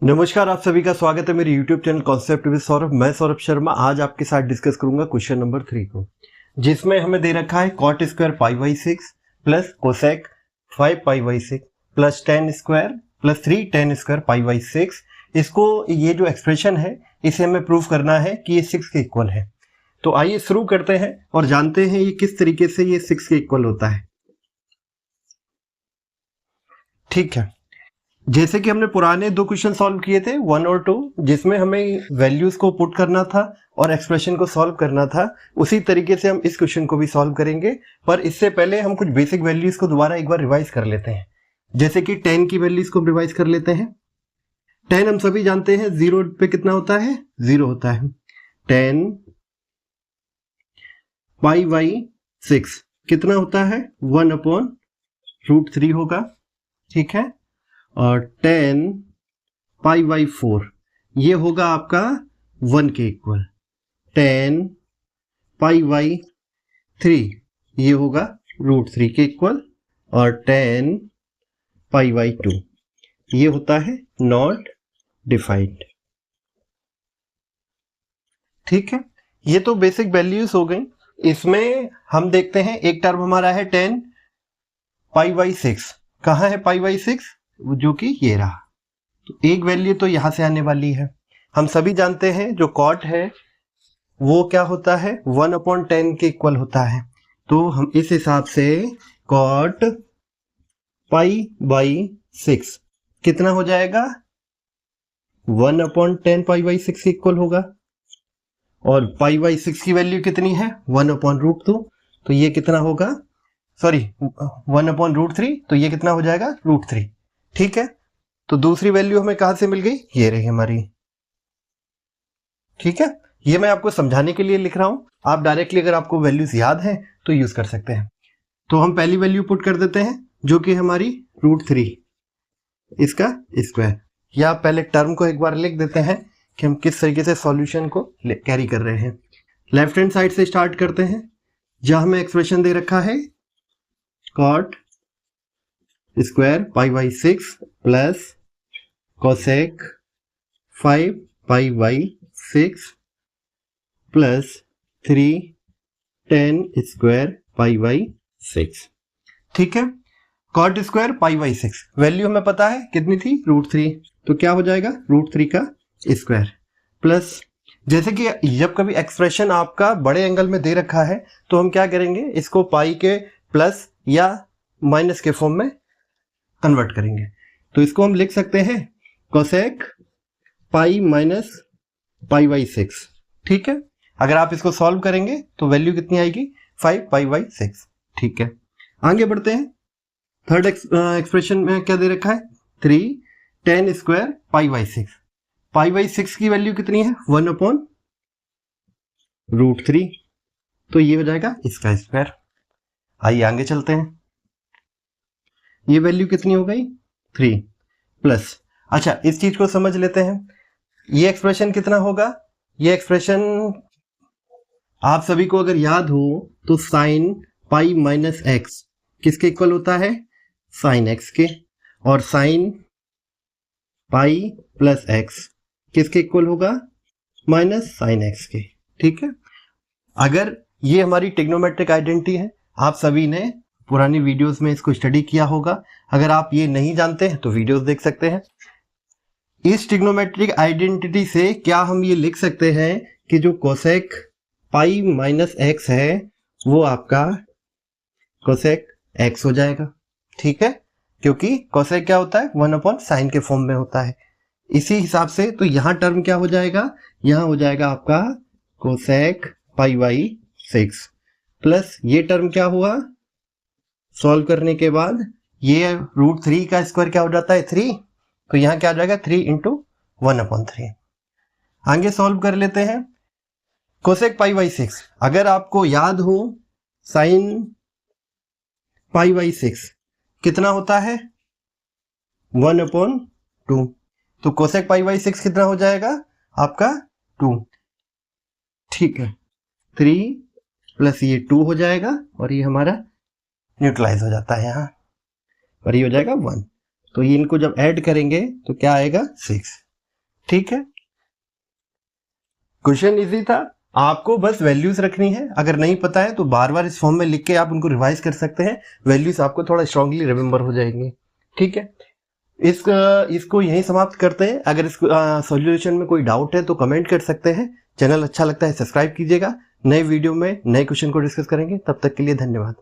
नमस्कार, आप सभी का स्वागत है मेरे YouTube channel concept with Saurabh. मैं सौरभ शर्मा आज आपके साथ डिस्कस करूंगा क्वेश्चन नंबर 3 को, जिसमें हमें दे रखा है cot square pi by 6 plus cosec 5 pi by 6 plus ten square plus 3 ten square pi by 6। इसको ये जो एक्सप्रेशन है इसे हमें प्रूव करना है कि ये 6 के इक्वल है। तो आइए शुरू करते हैं और जानते हैं ये किस तरीके से ये 6 के इक्वल होता है। ठीक है, जैसे कि हमने पुराने दो क्वेश्चन सॉल्व किए थे 1 और 2, जिसमें हमें वैल्यूज को पुट करना था और एक्सप्रेशन को सॉल्व करना था, उसी तरीके से हम इस क्वेश्चन को भी सॉल्व करेंगे। पर इससे पहले हम कुछ बेसिक वैल्यूज को दोबारा एक बार रिवाइज कर लेते हैं। जैसे कि 10 की वैल्यूज को रिवाइज कर लेते हैं। 10 हम सभी जानते हैं 0 पे कितना होता है, 0 होता है। 10 पाई बाई 6 कितना होता है, 1/√3 होगा। ठीक है, और 10 पाई बाई 4 ये होगा आपका 1 के इक्वल। 10 पाई बाई 3 ये होगा √3 के इक्वल। और 10 पाई बाई 2 ये होता है नॉट डिफाइंड। ठीक है, ये तो बेसिक वैल्यूज हो गई। इसमें हम देखते हैं एक टर्म हमारा है 10 पाई बाई 6। कहाँ है पाई बाई 6, जो कि ये रहा। तो एक वैल्यू तो यहां से आने वाली है। हम सभी जानते हैं जो कॉट है वो क्या होता है, 1/10 के इक्वल होता है। तो हम इस हिसाब से कॉट पाई बाई 6 कितना हो जाएगा, 1/10 पाई बाई 6 के इक्वल होगा। और पाई बाई 6 की वैल्यू कितनी है, 1/√2। तो ये कितना होगा, सॉरी 1/√3, तो ये कितना हो जाएगा, √3। ठीक है, तो दूसरी वैल्यू हमें कहां से मिल गई, ये रही हमारी। ठीक है, ये मैं आपको समझाने के लिए लिख रहा हूं। आप डायरेक्टली अगर आपको वैल्यूज याद हैं तो यूज कर सकते हैं। तो हम पहली वैल्यू पुट कर देते हैं जो कि हमारी √3 इसका स्क्वायर। या आप पहले टर्म को एक बार लिख देते हैं कि हम किस तरीके से सॉल्यूशन को कैरी कर रहे हैं। लेफ्ट हैंड साइड से स्टार्ट करते हैं, जहां हमें एक्सप्रेशन दे रखा है cot square pi by 6 plus cosec 5 pi by 6 plus 3 10 square pi by 6। ठीक है, cot square pi by 6 value हमें पता है कितनी थी, √3। तो क्या हो जाएगा, √3 का स्क्वायर प्लस, जैसे कि जब कभी एक्सप्रेशन आपका बड़े एंगल में दे रखा है तो हम क्या करेंगे, इसको पाई के प्लस या माइनस के फॉर्म में कन्वर्ट करेंगे। तो इसको हम लिख सकते हैं cosec pi minus pi by 6। ठीक है, अगर आप इसको सॉल्व करेंगे तो वैल्यू कितनी आएगी, 5 पाई बाई 6। ठीक है, आगे बढ़ते हैं। थर्ड एक्सप्रेशन में क्या दे रखा है, 3 10 square pi by 6। Pi by 6 की वैल्यू कितनी है, 1/√3। तो ये हो जाएगा इसका स्क्वायर। आइए आगे चलते हैं। ये वैल्यू कितनी हो गई, 3 प्लस, अच्छा इस चीज को समझ लेते हैं। ये एक्सप्रेशन कितना होगा, ये एक्सप्रेशन आप सभी को अगर याद हो तो साइन पाई माइनस एक्स किसके इक्वल होता है, साइन एक्स के। और साइन पाई प्लस एक्स किसके इक्वल होगा, माइनस साइन एक्स के। ठीक है, अगर ये हमारी ट्रिग्नोमेट्रिक आइडेंटिटी है, आप सभी ने पुरानी वीडियोस में इसको स्टडी किया होगा। अगर आप ये नहीं जानते हैं तो वीडियोस देख सकते हैं। इस ट्रिग्नोमेट्रिक आइडेंटिटी से क्या हम ये लिख सकते हैं कि जो कोसेक पाई माइनस एक्स है वो आपका कोसेक एक्स हो जाएगा। ठीक है, क्योंकि कोसेक क्या होता है, 1/sin के फॉर्म में होता है। इसी हिसाब से तो यहां टर्म क्या हो जाएगा, यहां हो जाएगा आपका कोसेक पाई बाई 6 प्लस ये टर्म क्या हुआ, सॉल्व करने के बाद ये √3 का स्क्वायर क्या हो जाता है, 3। तो यहां क्या आ जाएगा, 3 × 1/3। आगे सॉल्व कर लेते हैं। कोसेक पाई बाई 6 अगर आपको याद हो, साइन पाई बाई 6 कितना होता है, 1/2। तो कोसेक पाई बाई 6 कितना हो जाएगा आपका 2। ठीक है, 3 प्लस ये 2 हो जाएगा और ये हमारा न्यूट्रलाइज हो जाता है यहाँ, और ये हो जाएगा 1। तो ये इनको जब ऐड करेंगे तो क्या आएगा, 6। ठीक है, क्वेश्चन इजी था, आपको बस वैल्यूज रखनी है। अगर नहीं पता है तो बार बार इस फॉर्म में लिख के आप उनको रिवाइज कर सकते हैं, वैल्यूज आपको थोड़ा स्ट्रांगली रिमेंबर हो जाएंगी। ठीक है, इसको यहीं समाप्त करते हैं। अगर इस सॉल्यूशन में कोई डाउट है तो कमेंट कर सकते हैं। चैनल अच्छा लगता है सब्सक्राइब कीजिएगा। नए वीडियो में नए क्वेश्चन को डिस्कस करेंगे, तब तक के लिए धन्यवाद।